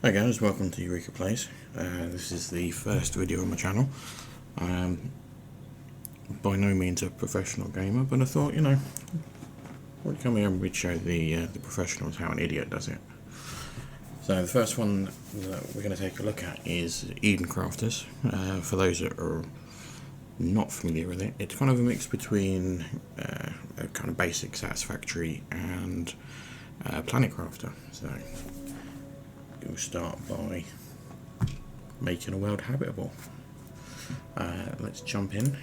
Hi guys, welcome to Eureka Plays. This is the first video on my channel. I am by no means a professional gamer, but I thought, we'd come here and we'd show the professionals how an idiot does it. So the first one that we're going to take a look at is Eden Crafters. For those that are not familiar with it, it's kind of a mix between a kind of basic satisfactory and planet crafter. So we'll start by making a world habitable. Let's jump in.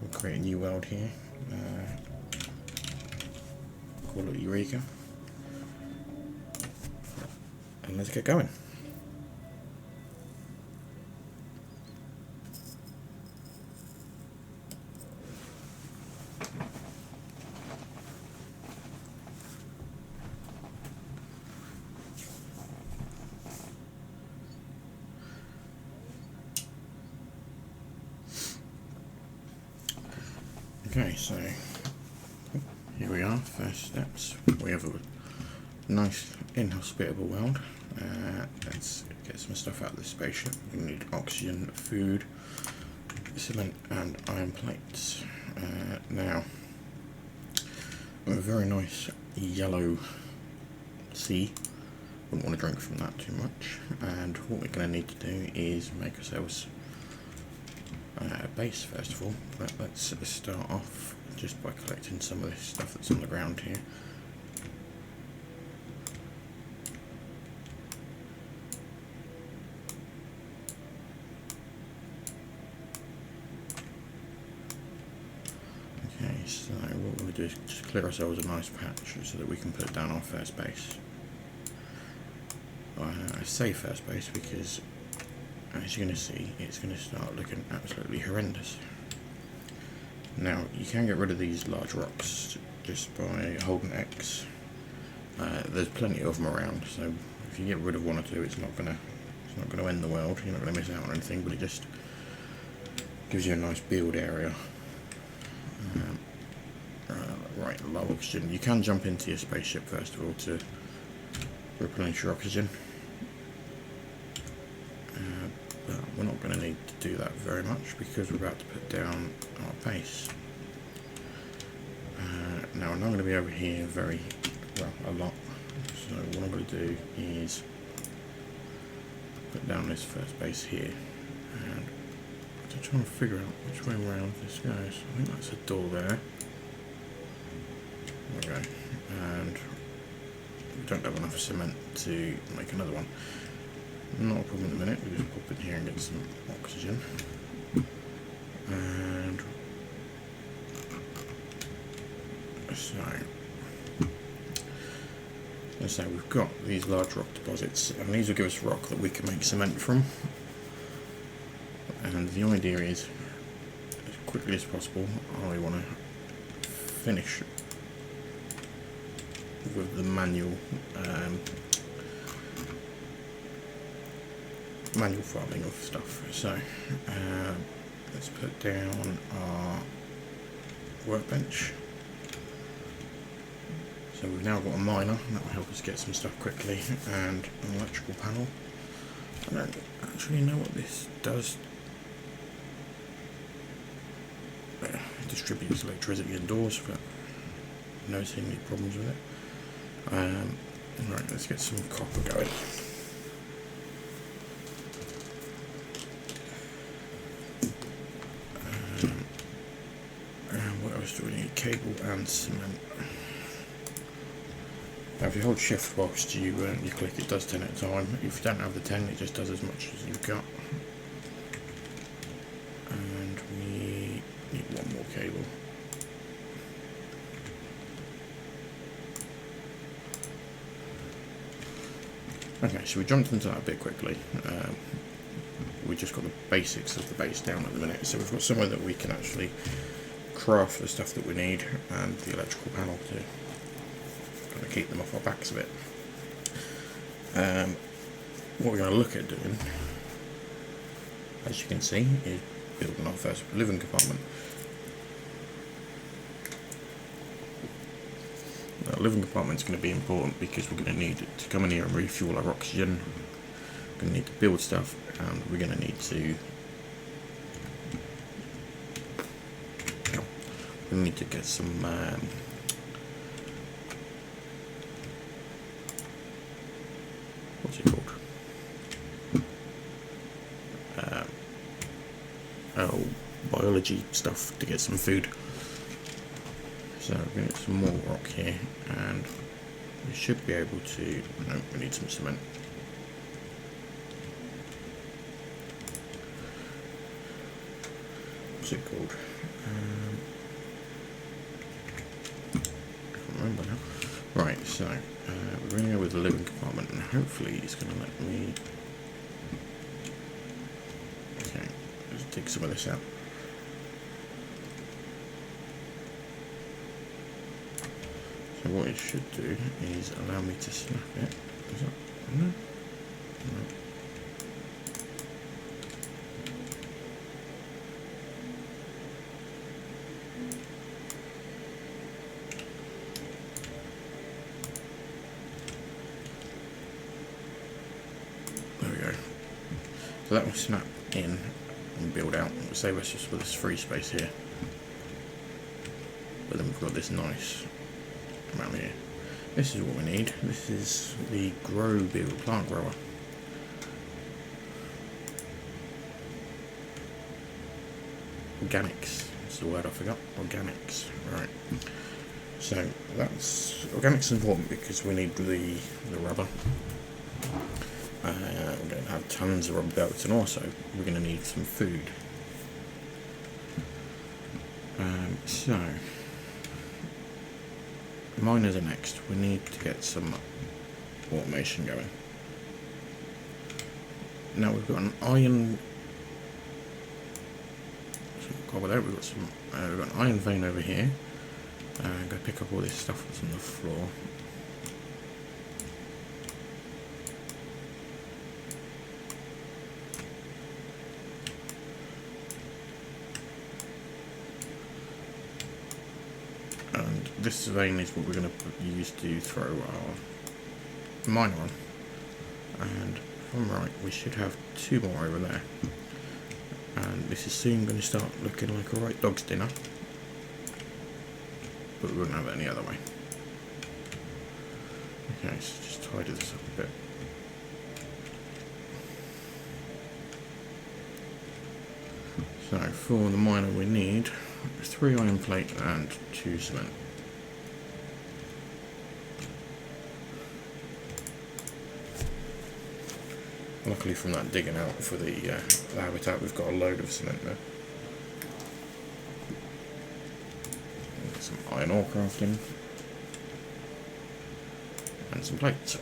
We'll create a new world here. Call it Eureka. And let's get going. Okay, so here we are, first steps. We have a nice inhospitable world. Let's get some stuff out of the spaceship. We need oxygen, food, cement and iron plates. Now, we have a very nice yellow sea. Wouldn't want to drink from that too much. And what we're going to need to do is make ourselves a base first of all, but let's start off just by collecting some of this stuff that's on the ground here. Okay, so what we're going to do is just clear ourselves a nice patch so that we can put down our first base. I say first base because, as you're going to see, it's going to start looking absolutely horrendous. Now, you can get rid of these large rocks just by holding X. There's plenty of them around, so if you get rid of one or two, it's not going to end the world. You're not going to miss out on anything, but it just gives you a nice build area. Right, low oxygen. You can jump into your spaceship first of all to replenish your oxygen. But we're not going to need to do that very much because we're about to put down our base. Now I'm not going to be over here a lot, so what I'm going to do is put down this first base here, and I'm trying to figure out which way around this goes. I think that's a door there. Okay, and we don't have enough cement to make another one. Not a problem at the minute, we just pop in here and get some oxygen. And so we've got these large rock deposits, and these will give us rock that we can make cement from. And the idea is, as quickly as possible, I want to finish with the manual farming of stuff. So let's put down our workbench. So we've now got a miner that will help us get some stuff quickly, and an electrical panel. I don't actually know what this does. It distributes electricity indoors, but I don't see any problems with it. Right, let's get some copper going. What else do we need? Cable and cement. Now if you hold shift whilst you click, it does 10 at a time. If you don't have the 10, it just does as much as you've got. And we need one more cable. Okay, so we jumped into that a bit quickly. We just got the basics of the base down at the minute, so we've got somewhere that we can actually craft the stuff that we need, and the electrical panel to kind of keep them off our backs a bit. What we're going to look at doing, as you can see, is building our first living compartment. Now, living compartment is going to be important because we're going to need it to come in here and refuel our oxygen going to need to build stuff, and we're going to need to get some what's it called? Biology stuff to get some food. So we're going to get some more rock here, and we should be able to. No, we need some cement. What's it called? I can't remember now. Right, so we're going to go with the living compartment, and hopefully it's going to let me. Okay, let's take some of this out. So what it should do is allow me to snap it. Is that no? No. There we go. So that will snap in and build out. We'll save us just with this free space here. But then we've got this nice amount here. This is what we need. This is the grow build plant grower. Organics. That's the word I forgot. Organics. Right. So that's organics important because we need the rubber. We're going to have tons of rubber belts, and also we're going to need some food. So miners are next. We need to get some automation going. Now we've got an iron. We've got some. We've got an iron vein over here. Go pick up all this stuff that's on the floor. And this vein is what we're going to use to throw our miner on. And if I'm right, we should have 2 more over there. And this is soon going to start looking like a right dog's dinner. But we wouldn't have it any other way. Okay, so just tidy this up a bit. So for the miner we need 3 iron plate and 2 cement. Luckily from that digging out for the habitat we've got a load of cement there. Get some iron ore crafting. And some plates.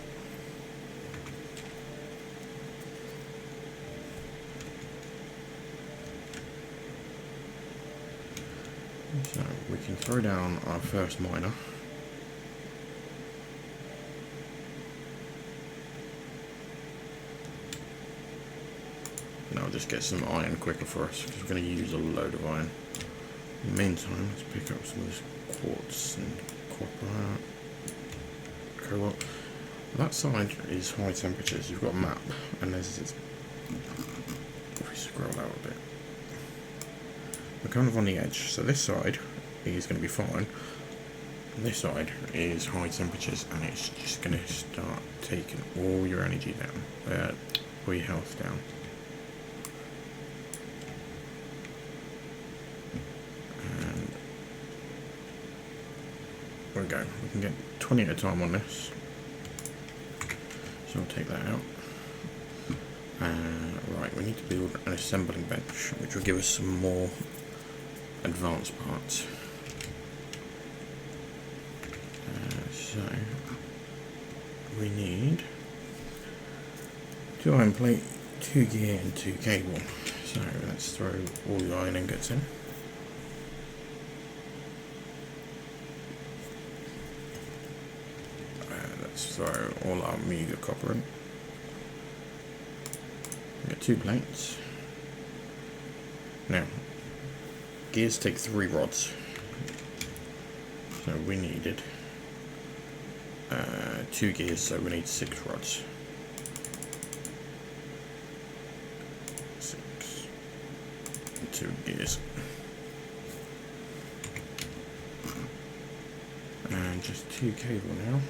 So we can throw down our first miner. And I'll just get some iron quicker for us because we're going to use a load of iron. In the meantime, let's pick up some of this quartz and copper, cobalt. That side is high temperatures. You've got a map, and there's this. If we scroll out a bit, we're kind of on the edge. So this side is going to be fine. This side is high temperatures, and it's just going to start taking all your energy down, all your health down. And there we go. We can get 20 at a time on this. So I'll take that out. Right, we need to build an assembling bench, which will give us some more advanced parts. So we need 2 iron plate, 2 gear and 2 cable. So let's throw all the iron ingots in. Let's throw all our meager copper in. Get 2 plates. Now, gears take 3 rods. So we needed 2 gears, so we need 6 rods. 2 gears. And just 2 cable now.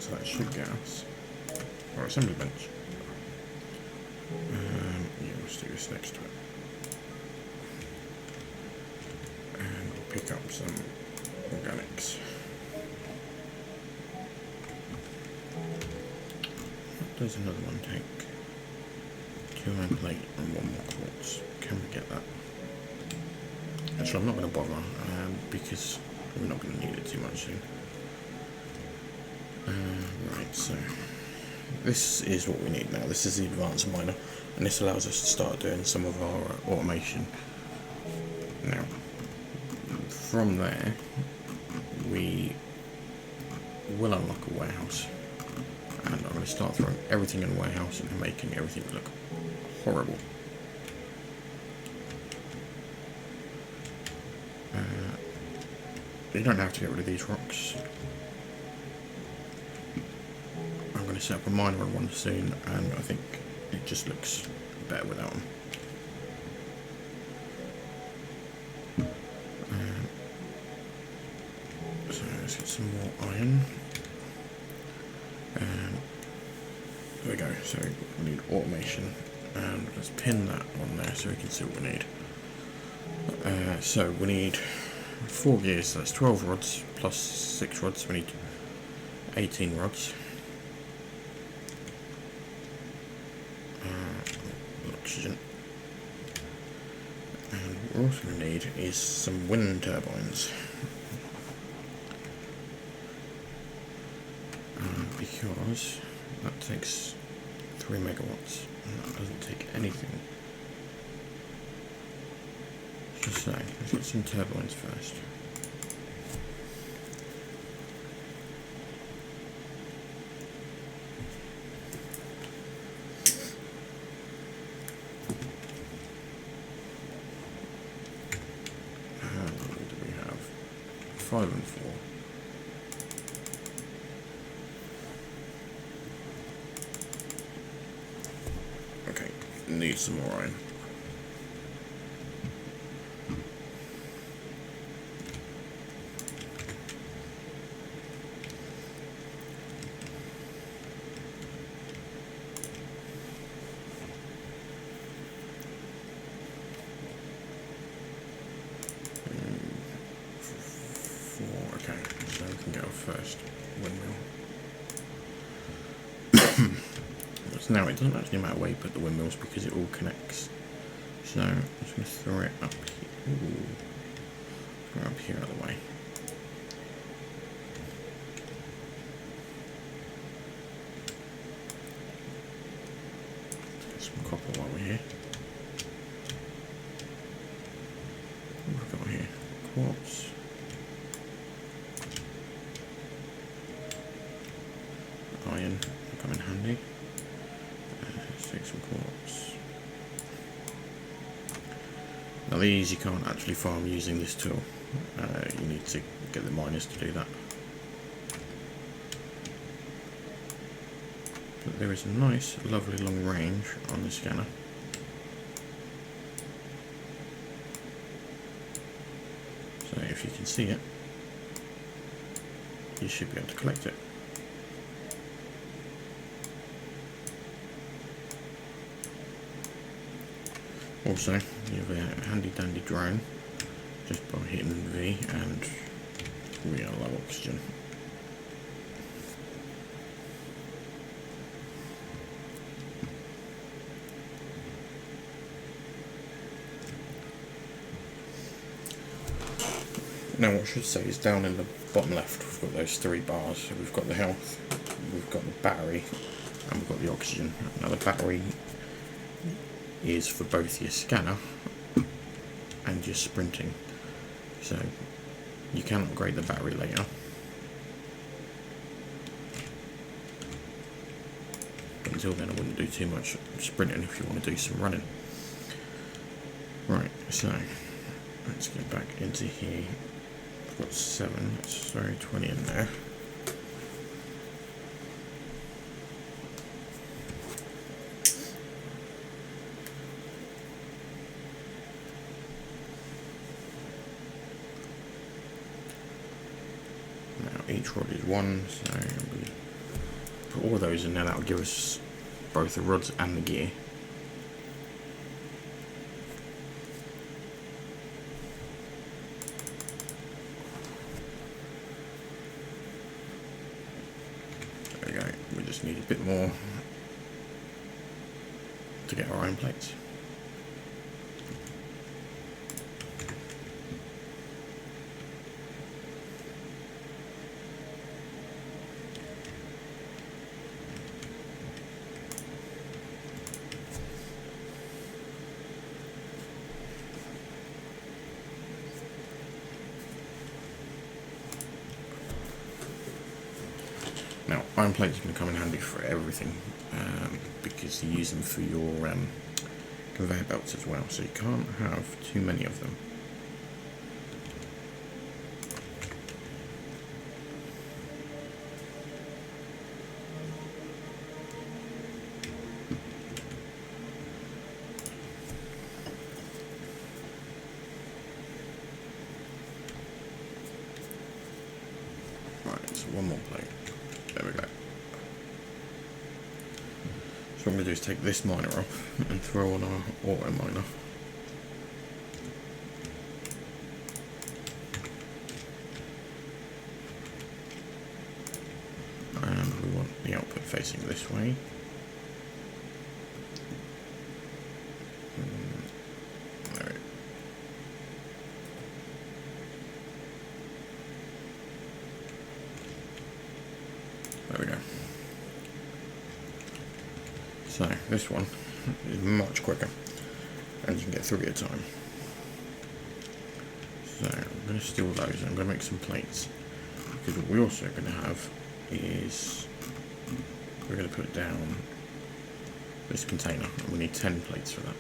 So that should get us our assembly bench. Yeah, we'll stick this next to it. And we'll pick up some organics. What does another one take? 2 iron plate and 1 more quartz. Can we get that? Actually, I'm not going to bother because we're not going to need it too much soon. Right, so this is what we need now. This is the advanced miner, and this allows us to start doing some of our automation. Now, from there, we will unlock a warehouse, and I'm going to start throwing everything in the warehouse and making everything look horrible. You don't have to get rid of these rocks. I'm going to set up a miner on one soon, and I think it just looks better without them. So let's get some more iron. And there we go. So we need automation, and let's pin that on there so we can see what we need. So we need 4 gears, so that's 12 rods plus 6 rods. We need 18 rods. Oxygen. And what we're also going to need is some wind turbines. Because that takes 3 megawatts, and that doesn't take anything. So, let's get some turbines first. How many do we have? 5 and 4. Okay, need some more iron. Okay, so we can get our first windmill. So now it doesn't actually matter where you put the windmills because it all connects. So I'm just going to throw it up here. Ooh. Throw it up here out of the way. Get some copper while we're here. What have we got here? Quartz. Iron will come in handy. Let's take some quartz. Now these you can't actually farm using this tool. You need to get the miners to do that. But there is a nice, lovely long range on the scanner. So if you can see it, you should be able to collect it. Also, you have a handy dandy drone just by hitting V, and we are low oxygen. Now what I should say is down in the bottom left we've got those 3 bars. So we've got the health, we've got the battery, and we've got the oxygen. Now the battery is for both your scanner and your sprinting, so you can upgrade the battery later. But until then I wouldn't do too much sprinting if you want to do some running. Right, so let's get back into here. I've got 7, let's throw 20 in there. each rod is 1, so we put all those in there. That will give us both the rods and the gear. There we go. We just need a bit more to get our iron plates. Now, iron plates are going to come in handy for everything, because you use them for your conveyor belts as well, so you can't have too many of them. Right, so one more plate. There we go. So what I'm going to do is take this miner off and throw on our auto miner. And we want the output facing this way. There we go. So this one is much quicker, and you can get 3 at a time. So I'm going to steal those. I'm going to make some plates, because what we're also going to have is we're going to put down this container, and we need 10 plates for that.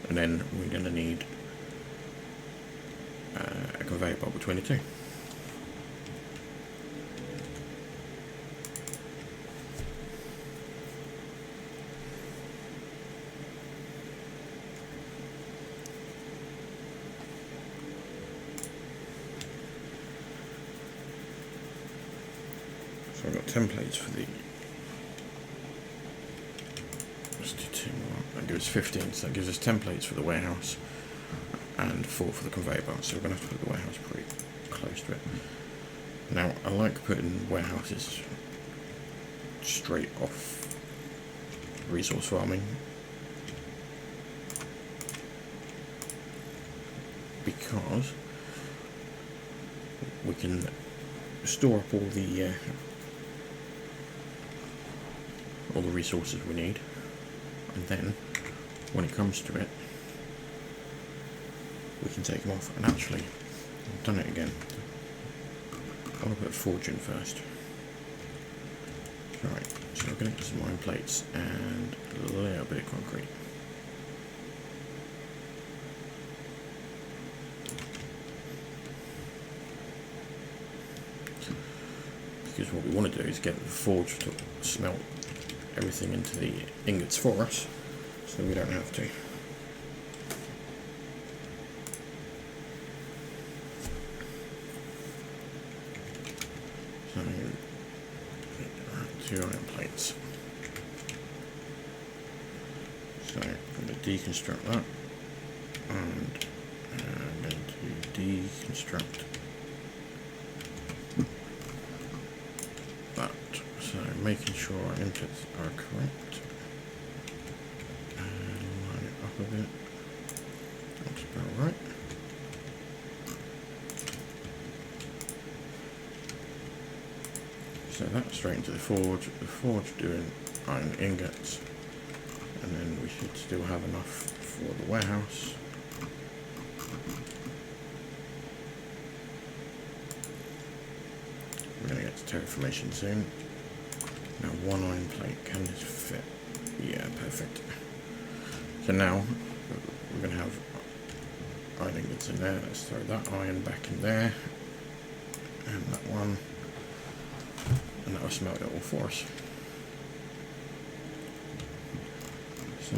And then we're going to need a conveyor belt between the two. So I've got 10 plates for the, let's do 2 more, that gives us 15, so that gives us 10 plates for the warehouse and 4 for the conveyor belt, so we're going to have to put the warehouse pretty close to it. Now, I like putting warehouses straight off resource farming, because we can store up all the resources we need, and then when it comes to it we can take them off. And actually, I've done it again. I want to put a forge in first. Right, so we're going to get some iron plates and a little bit of concrete. Because what we want to do is get the forge to smelt everything into the ingots for us, so we don't have to. So, 2 iron plates. So I'm going to deconstruct that, and I'm going to deconstruct that. So making sure our inputs are correct, and line it up a bit. Looks about right. So that's straight into the forge doing iron ingots, and then we should still have enough for the warehouse. We're going to get to terraformation soon. Now 1 iron plate, can this fit? Yeah, perfect. So now we're going to have iron ingots in there. Let's throw that iron back in there, and that one. And that will smelt it all for us. So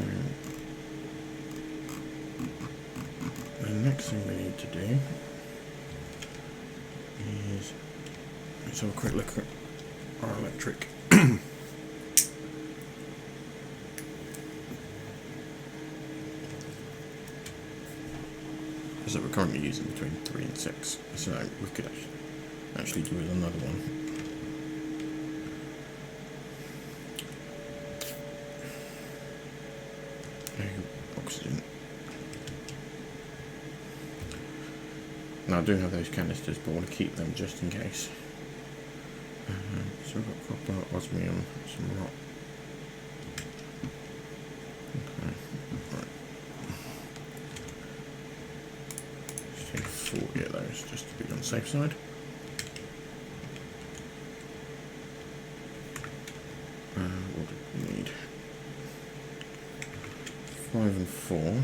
the next thing we need to do is let's have a quick look at our electric. So we're currently using between 3 and 6, so we could actually do with another one. Oxygen. Now I do have those canisters, but I want to keep them just in case. So we've got copper, osmium, some rock. Okay, right. Just need 40 of those, just to be on the safe side. What do we need? 5 and 4.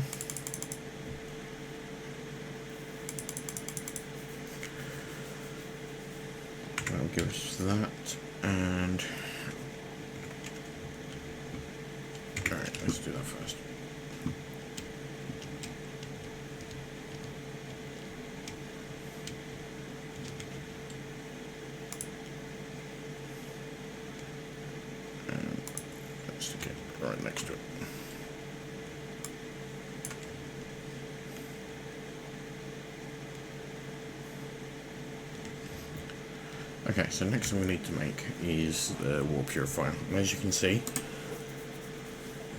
That'll give us that, and alright, let's do that first. And let's stick it right next to it. Okay, so next thing we need to make is the water purifier. And as you can see,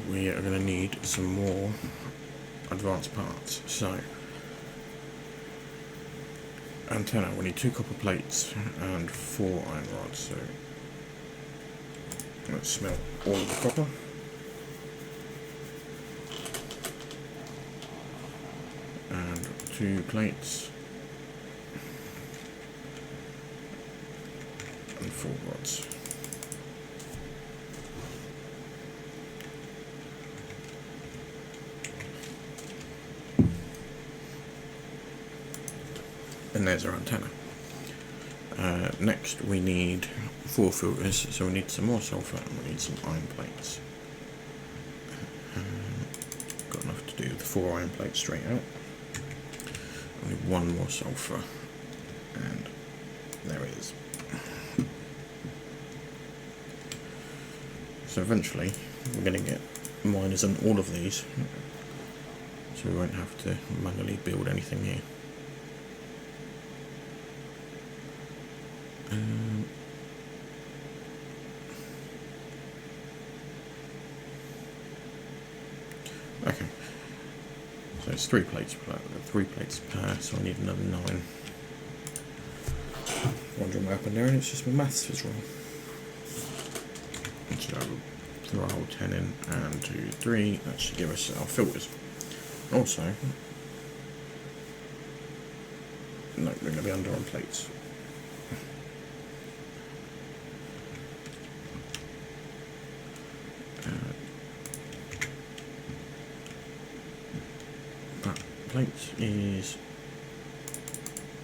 we are going to need some more advanced parts. So, antenna, we need 2 copper plates and 4 iron rods. So, let's smelt all of the copper. And 2 plates. And 4 rods. And there's our antenna. Next we need 4 filters, so we need some more sulfur and we need some iron plates. Got enough to do the 4 iron plates straight out. We need 1 more sulfur, and there it is. So eventually we're going to get miners on all of these, so we won't have to manually build anything here. Okay, so it's 3 plates per, so I need another 9. Wondering what happened there, and it's just my maths is wrong. So throw a whole 10 in, and 2, 3, that should give us our filters. Also, no, they're going to be under on plates. That plate is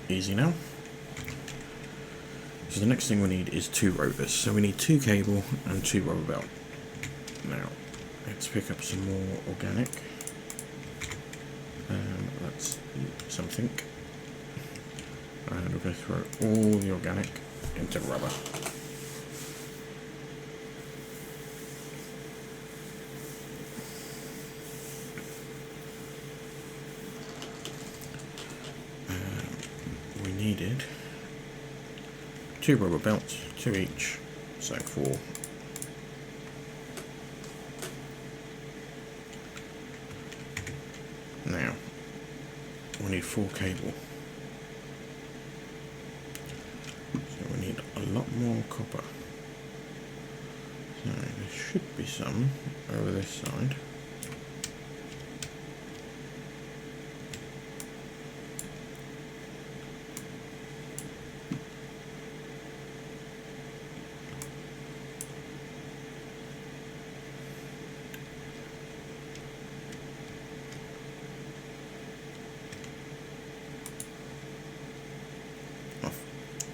easy now. So the next thing we need is 2 rotors. So we need 2 cable and 2 rubber belt. Now, let's pick up some more organic. That's something. And we're going to throw all the organic into rubber. We needed 2 rubber belts, 2 each, so 4. Now, we need 4 cable. So we need a lot more copper. So there should be some over this side.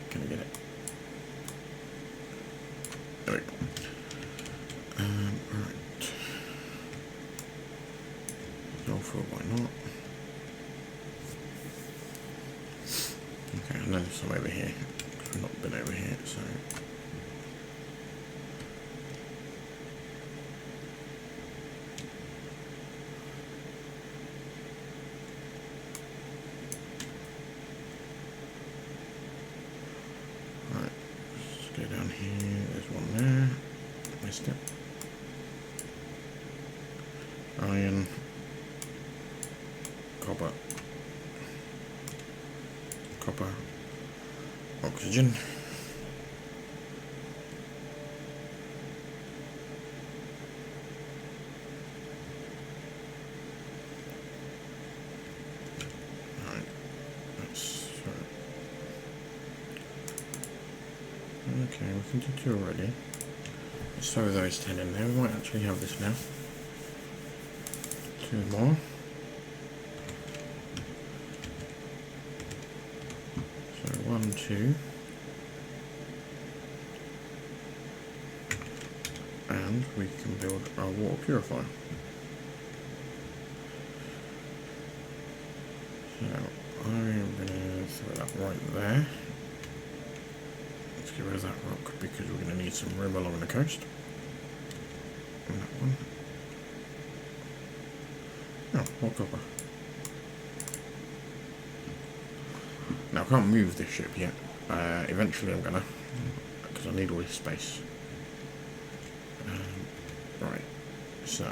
Can I get it? There we go. Right. Sulfur, why not? Okay, I know there's some over here, because we've not been over here. so right, let's go down here. There's one there. Missed it. Iron, copper, oxygen. Right, that's okay. We can do 2 already. Let's throw those 10 in there. We might actually have this now. 2 more. So 1, 2. And we can build our water purifier. So I'm going to throw that right there. Let's get rid of that rock because we're going to need some room along the coast. And that one. Oh, more copper. Now I can't move this ship yet. Eventually I'm gonna, because I need all this space. Right, so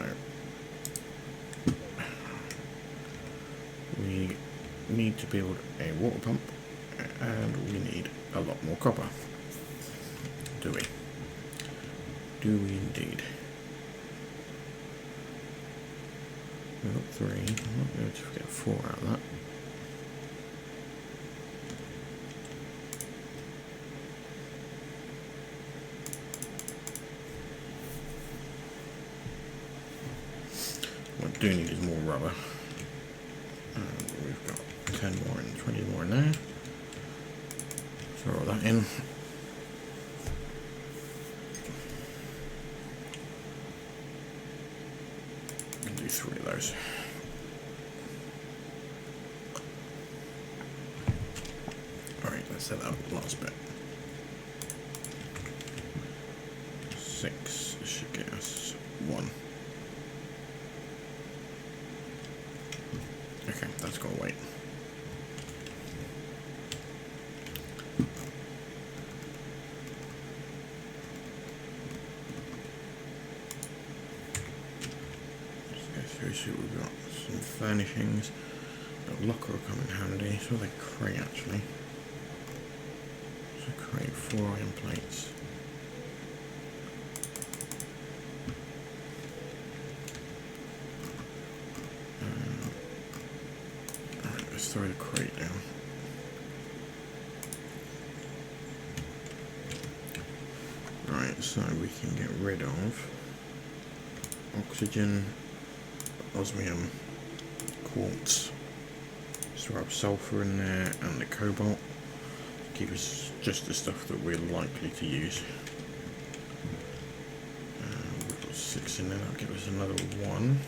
we need to build a water pump, and we need a lot more copper. Do we? Do we indeed? We've got 3. I'm not going to get 4 out of that. What I do need is more rubber. We've got 10 more and 20 more in there. Throw all that in. And do 3 of those. Alright, let's set that last bit. 6 should get us 1. Okay, that's got to wait. Let's go through, see what we've got. Some furnishings. A locker will come in handy. So they crate actually. So crate 4 iron plates. Let's throw the crate down. Right, so we can get rid of oxygen, osmium, quartz, throw up sulfur in there, and the cobalt. Keep us just the stuff that we're likely to use. We've got 6 in there, that'll give us another 1.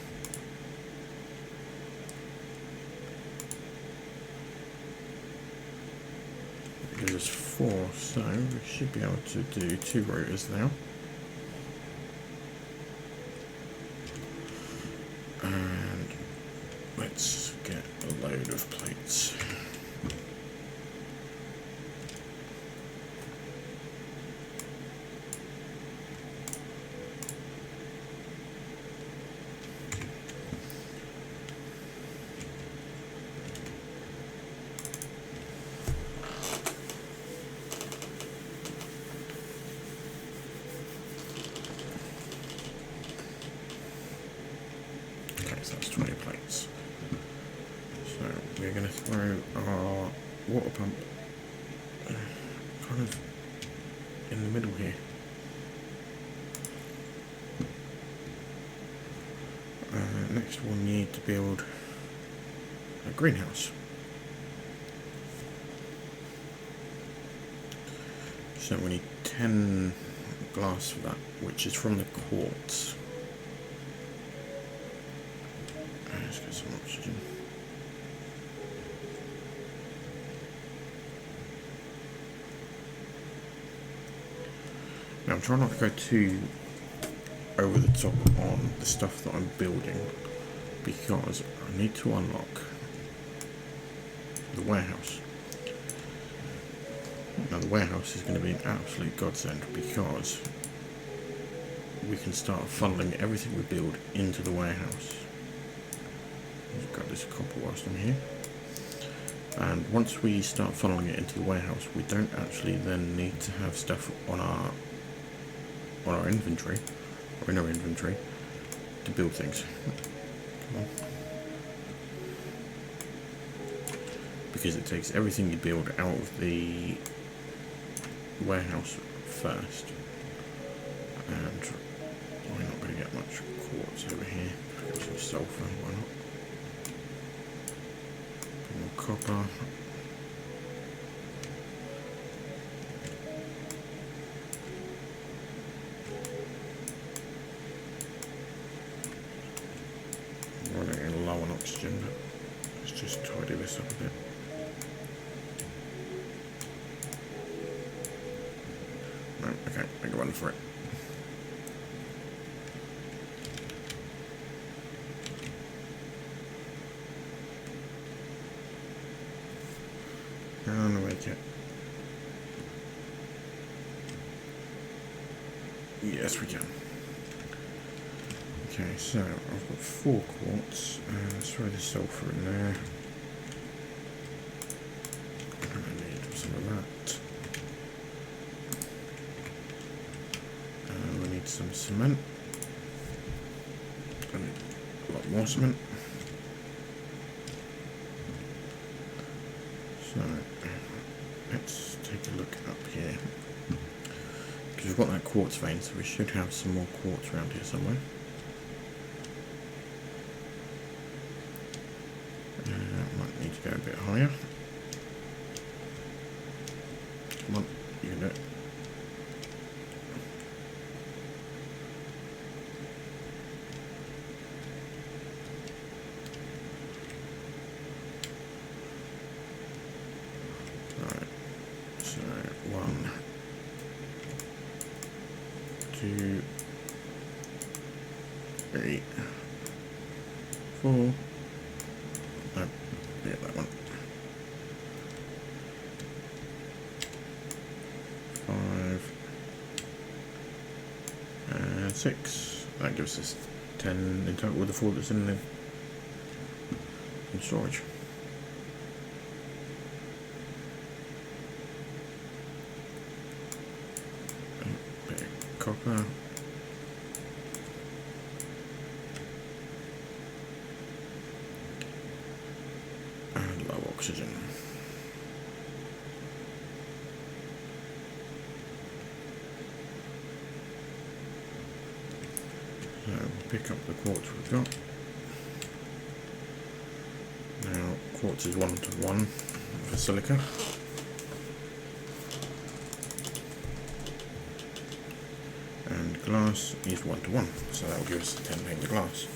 Gives us 4, so we should be able to do 2 rotors now. And let's get a load of plates. So that's 20 plates. So we're going to throw our water pump kind of in the middle here. Next we'll need to build a greenhouse. So we need 10 glass for that, which is from the quartz. Let's get some oxygen. Now I'm trying not to go too over the top on the stuff that I'm building, because I need to unlock the warehouse. Now the warehouse is going to be an absolute godsend, because we can start funneling everything we build into the warehouse. I've got this copper whilst I'm here. And once we start funneling it into the warehouse, we don't actually then need to have stuff on our inventory, or in our inventory, to build things. Come on. Because it takes everything you build out of the warehouse first. And we're not going to get much quartz over here. Get some sulfur, why not? More copper. Running low on oxygen, but let's just tidy this up a bit. Right, okay, I can run for it. And make it. Yes, we can. Okay, so I've got 4 quartz. Let's throw the sulfur in there. I need some of that. We need some cement. I need a lot more cement. So let's take a look up here, because we've got that quartz vein, so we should have some more quartz around here somewhere. Might need to go a bit higher. Come on, you can do it. Alright, so 1, 2, 3, 4. No, yeah, that one. 5 and 6. That gives us 10 in total with the 4 that's in storage. A bit of copper. And low oxygen. So we'll pick up the quartz we've got. Now quartz is 1:1 for silica. And glass is 1:1, so that will give us 10 panes of glass.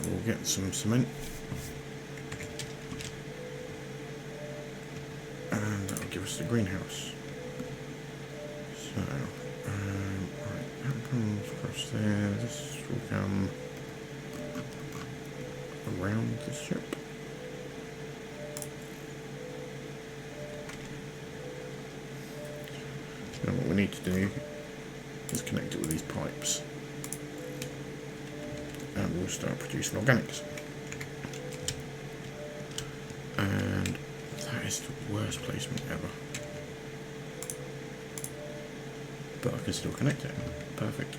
We'll get some cement. And that will give us the greenhouse. So, right, that comes across there. This will come around the ship. Now what we need to do is connect it with these pipes. And we'll start producing organics. And that is the worst placement ever. But I can still connect it. Perfect.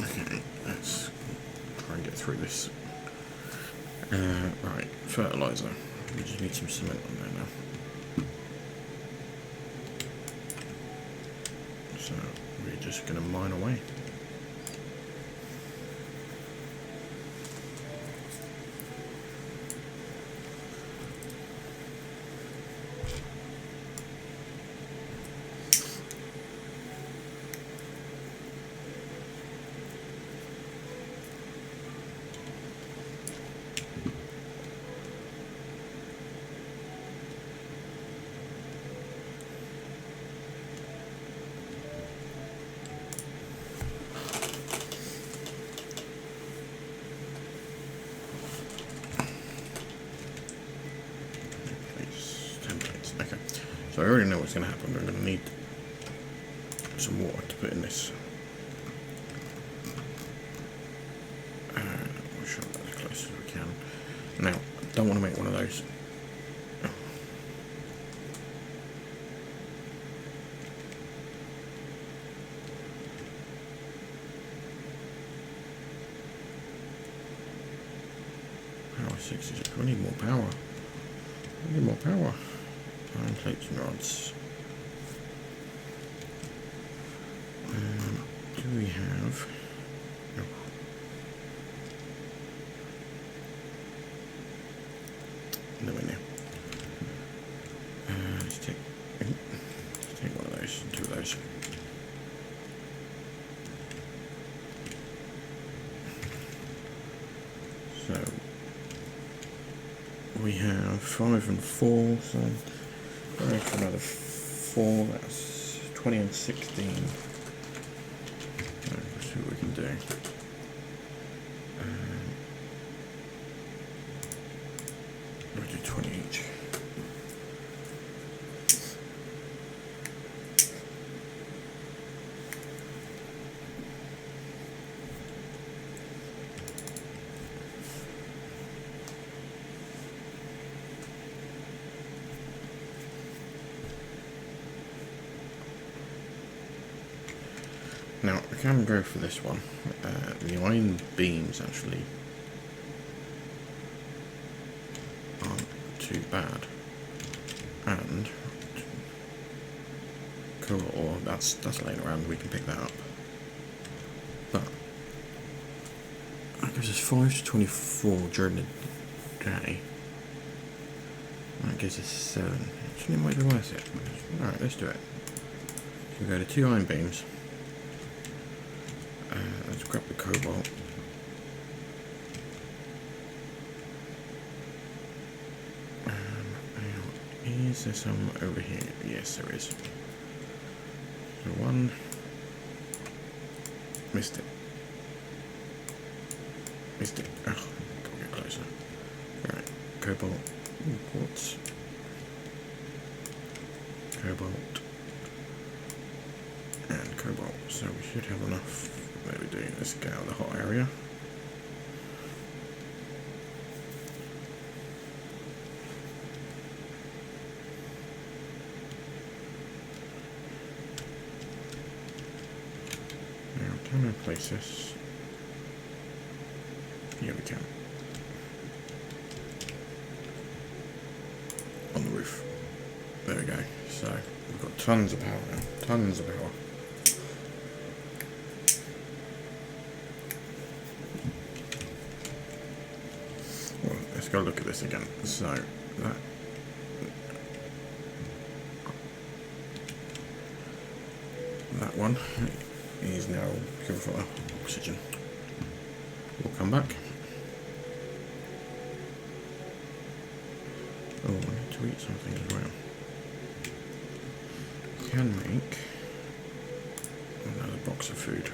Okay, let's try and get through this. Right, fertilizer. We just need some cement on there now. So we're just going to mine away. So I already know what's going to happen. We're going to need some water to put in this. We'll show that as close as we can. Now, I don't want to make one of those. Power 66. We need more power. We need more power. Iron plates and rods. Do we have? No. Nowhere near. Let's take one of those, two of those. So we have 5 and 4, so we're going for another 4. That's 20 and 16. Let's see what we can do. We'll do 20 each. Now, I can go for this one. The iron beams actually aren't too bad. And cool, or that's laying around, we can pick that up. But that gives us 5 to 24 during the day. That gives us 7. Actually, it might be worth it. Alright, let's do it. So we go to 2 iron beams. Let's grab the cobalt. Is there some over here? Yes, there is. So 1. Missed it. Missed it. Oh, gotta get closer. Alright, cobalt. Quartz. Cobalt. And cobalt. So we should have enough. There we do. Let's get out of the hot area. Now, can I place this? Yeah, we can. On the roof. There we go. So, we've got tons of power now. Tons of power. Let's go look at this again. So that one is now purified oxygen. We'll come back. Oh, I need to eat something as well. Can make another box of food.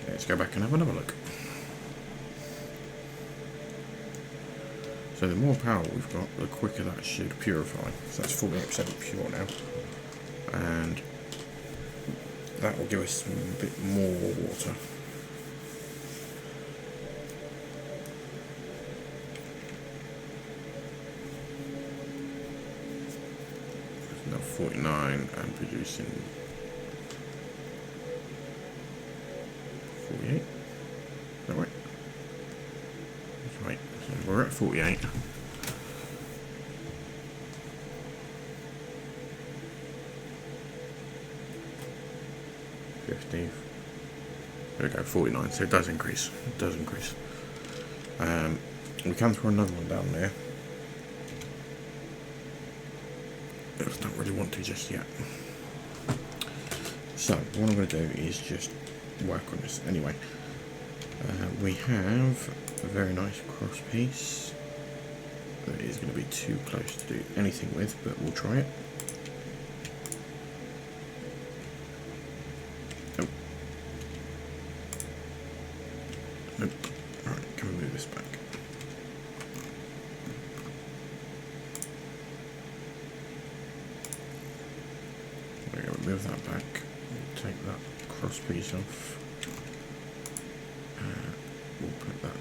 Let's go back and have another look. So the more power we've got, the quicker that should purify. So that's 48% pure now. And that will give us a bit more water. It's now 49 and producing 48. Is that right? That's right. So we're at 48. There we go, 49. So it does increase. It does increase. We can throw another one down there. I just don't really want to just yet. So what I'm going to do is just work on this anyway. We have a very nice cross piece that is going to be too close to do anything with, but we'll try it. Nope. Nope. Alright. Can we move this back? There we go, move that back. Take that cross piece off. We'll put that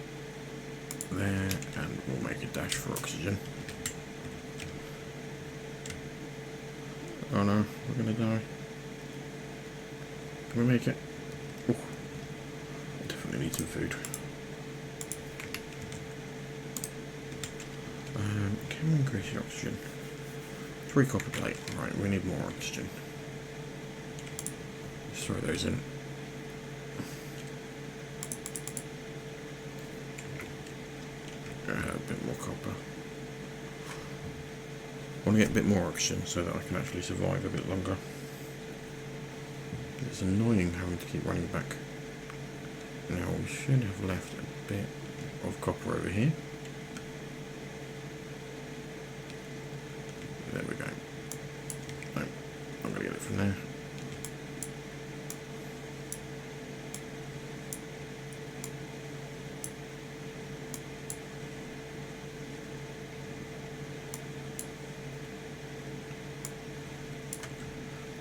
there, and we'll make a dash for oxygen. Oh no, we're gonna die. Can we make it? Ooh, I definitely need some food. Can we increase the oxygen? 3 copper plate. Right, we need more oxygen. Let's throw those in. A bit more copper. I want to get a bit more oxygen so that I can actually survive a bit longer. It's annoying having to keep running back. Now we should have left a bit of copper over here. There we go. No, I'm going to get it from there.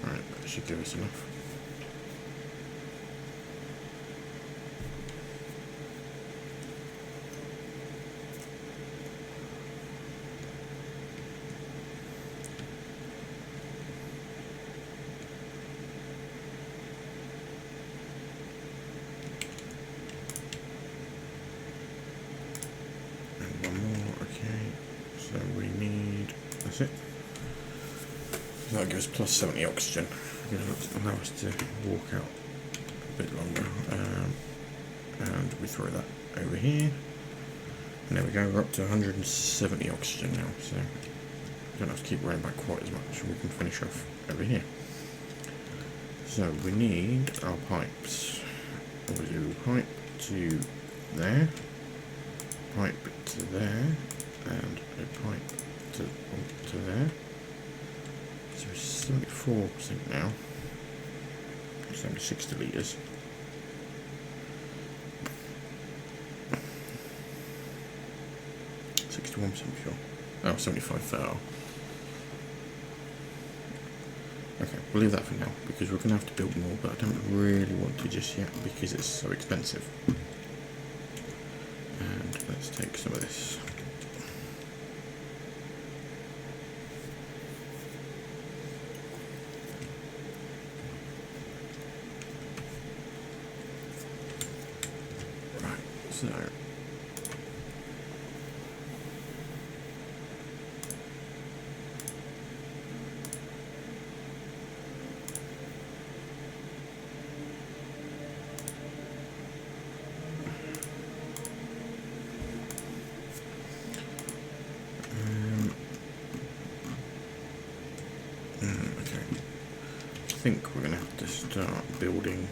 Right, that should give us enough. That's it. So that'll give us plus 70 oxygen. It'll allow us to walk out a bit longer. And we throw that over here. And there we go, we're up to 170 oxygen now. So we don't have to keep running back quite as much. We can finish off over here. So we need our pipes. We'll do pipe to there, pipe to there, and a pipe to there. So 74% now. It's only 60 litres. Sure. Oh, 75 fell. Okay, we'll leave that for now because we're going to have to build more, but I don't really want to just yet because it's so expensive. And let's take some of this. Right, so I think we're going to have to start building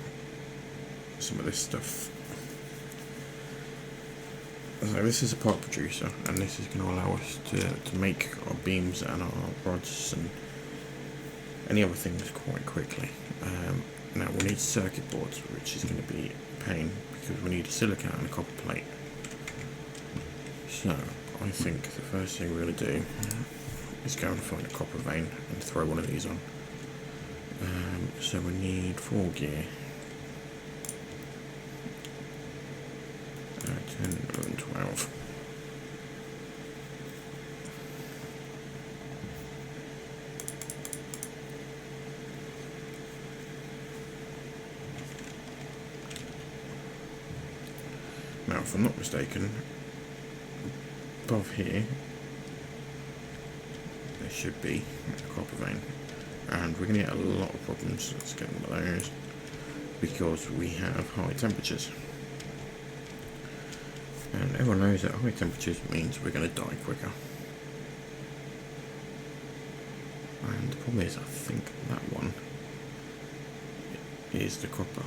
some of this stuff. So this is a part producer, and this is going to allow us to make our beams and our rods and any other things quite quickly. Now we'll need circuit boards, which is going to be a pain because we need a silica and a copper plate. So I think the first thing we're going to do is go and find a copper vein and throw one of these on. So we need 4 gear, 10, 11, 12. Now if I'm not mistaken, above here there should be a copper vein. And we're going to get a lot of problems, let's get one of those, because we have high temperatures. And everyone knows that high temperatures means we're going to die quicker. And the problem is, I think that one is the copper.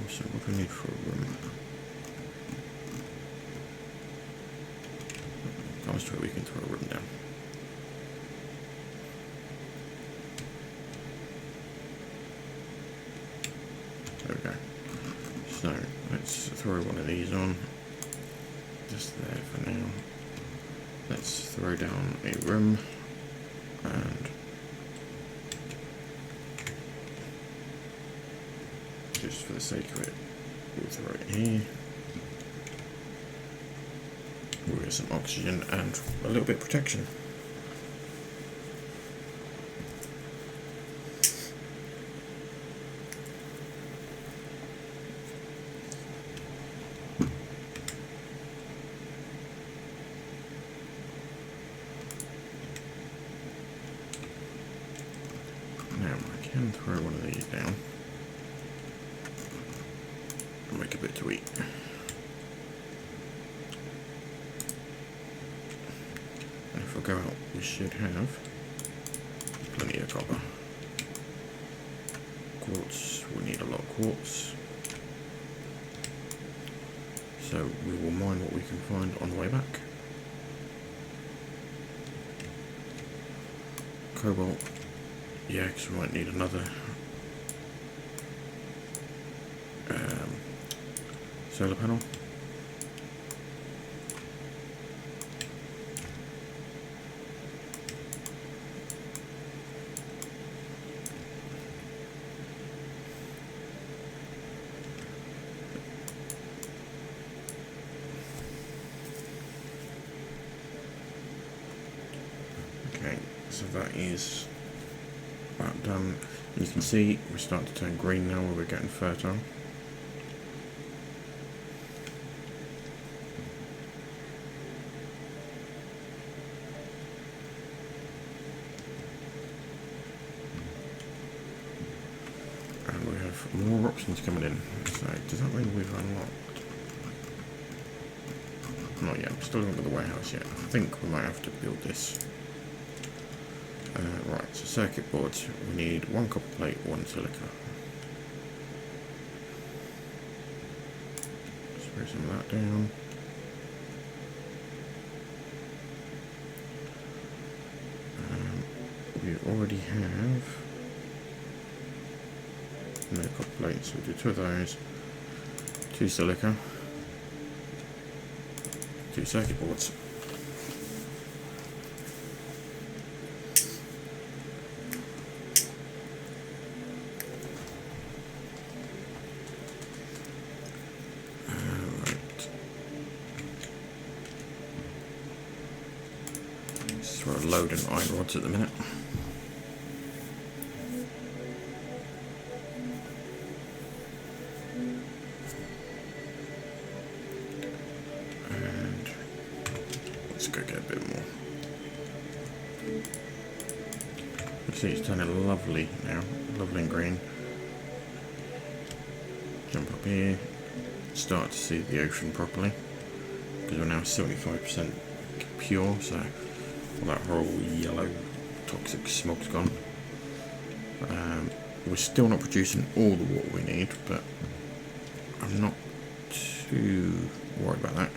Also, what do we need for a room? Comes to it, we can throw a room down. throw one of these on, just there for now. Let's throw down a room, and just for the sake of it, we'll throw it here. We'll get some oxygen and a little bit of protection. Now I can throw one of these down and make a bit to eat. And if I go out, we should have plenty of copper. Quartz, we need a lot of quartz. So we will mine what we can find on the way back. Cobalt, yeah, because we might need another solar panel. Okay, so that is about done. You can see we're starting to turn green now where we're getting fertile. And we have more options coming in. So does that mean we've unlocked? Not yet, we still haven't got the warehouse yet. I think we might have to build this. Right, so circuit boards, we need one copper plate, one silica. Spray some of that down. We already have no copper plates, so we'll do two of those, two silica, two circuit boards. Throw a load of iron rods at the minute. And let's go get a bit more. You see it's turning lovely now, lovely and green. Jump up here, start to see the ocean properly, because we're now 75% pure, so all that horrible yellow toxic smog's gone. We're still not producing all the water we need, but I'm not too worried about that.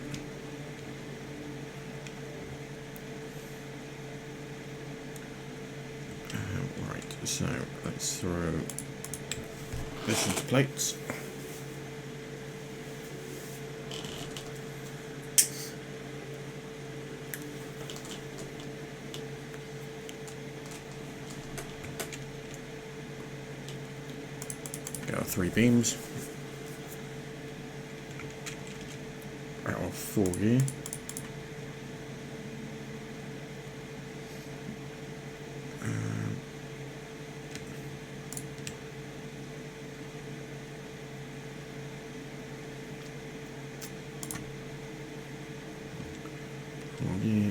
Right, so let's throw this into plates. Got our 3 beams out of 4 gear.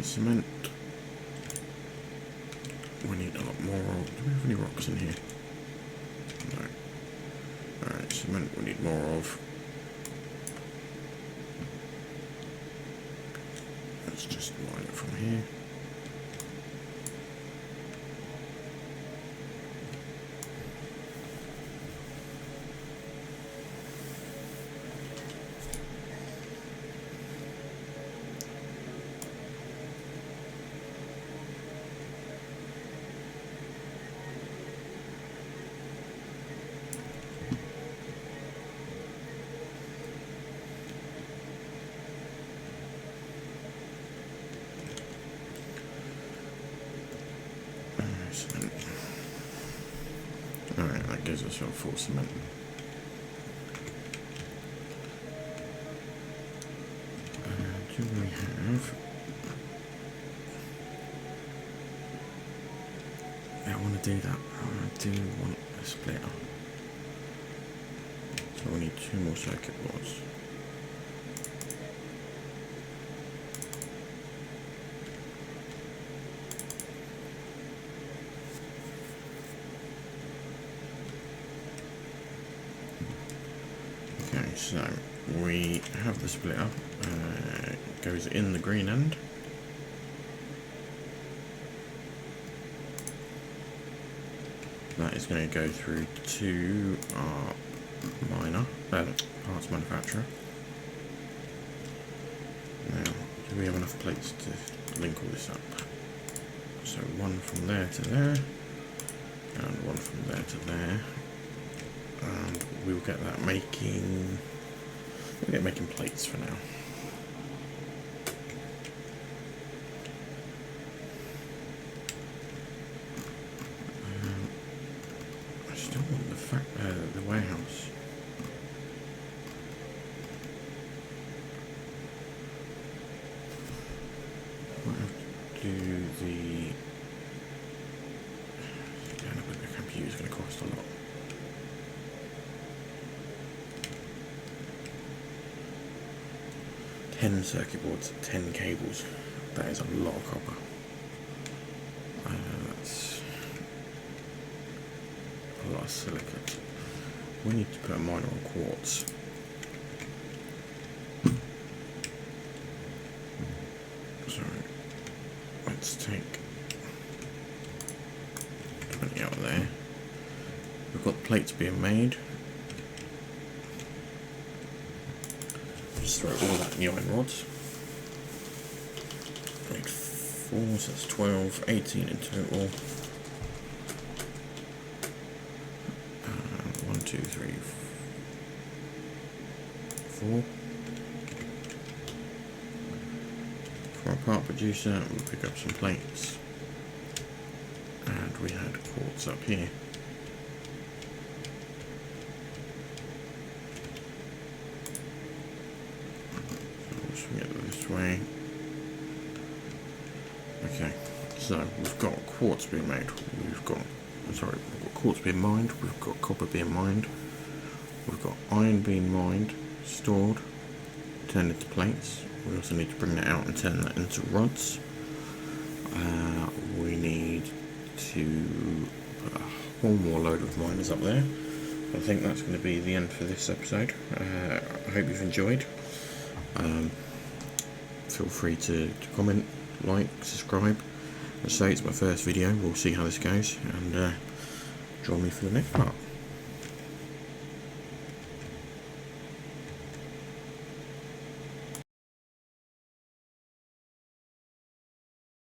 Cement. We need a lot more. Do we have any rocks in here? No. Alright, cement we need more of. Let's just mine it from here. cement. Alright, that gives us our 4 cement. Do we have... Yeah, I want to do that. I do want a splitter. So we need 2 more circuit boards. Okay, so we have the splitter. It goes in the green end. That is going to go through to our miner, parts manufacturer. Now, do we have enough plates to link all this up? So 1 from there to there, and 1 from there to there, and we'll get that making. We'll get making plates for now. I still want the warehouse. Might have to do the. Yeah, no, but the computer is going to cost a lot. Ten circuit boards, 10 cables. That is a lot of copper. That's a lot of silicate. We need to put a miner on quartz. So let's take 20 out of there. We've got plates being made. Just throw all that in the iron rods. Made 4, so that's 12, 18 in total. 1, 2, 3, 4. For our part producer, we'll pick up some plates. And we had quartz up here. Swing it this way. Okay, so we've got quartz being made. We've got quartz being mined. We've got copper being mined. We've got iron being mined, stored, turned into plates. We also need to bring that out and turn that into rods. We need to put a whole more load of miners up there. I think that's going to be the end for this episode. I hope you've enjoyed. Feel free to comment, like, subscribe. As I say, it's my first video. We'll see how this goes, and join me for the next part.